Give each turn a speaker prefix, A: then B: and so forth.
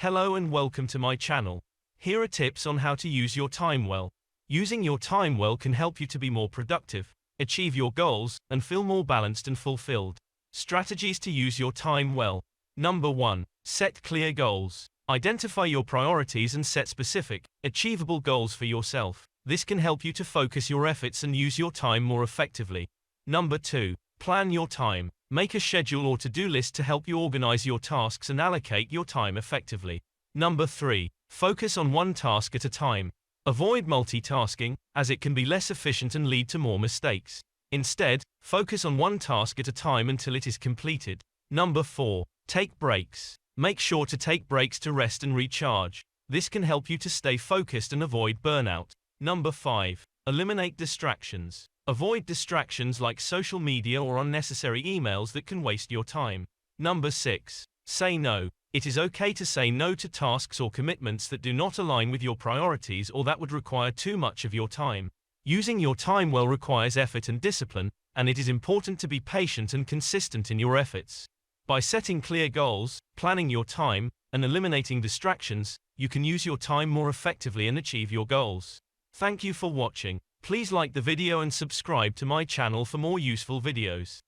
A: Hello and welcome to my channel. Here are tips on how to use your time well. Using your time well can help you to be more productive, achieve your goals, and feel more balanced and fulfilled. Strategies to use your time well. Number 1. Set clear goals. Identify your priorities and set specific, achievable goals for yourself. This can help you to focus your efforts and use your time more effectively. Number 2. Plan your time. Make a schedule or to-do list to help you organize your tasks and allocate your time effectively. Number 3. Focus on one task at a time. Avoid multitasking, as it can be less efficient and lead to more mistakes. Instead, focus on one task at a time until it is completed. Number 4. Take breaks. Make sure to take breaks to rest and recharge. This can help you to stay focused and avoid burnout. Number 5. Eliminate distractions. Avoid distractions like social media or unnecessary emails that can waste your time. Number 6. Say no. It is okay to say no to tasks or commitments that do not align with your priorities or that would require too much of your time. Using your time well requires effort and discipline, and it is important to be patient and consistent in your efforts. By setting clear goals, planning your time, and eliminating distractions, you can use your time more effectively and achieve your goals. Thank you for watching. Please like the video and subscribe to my channel for more useful videos.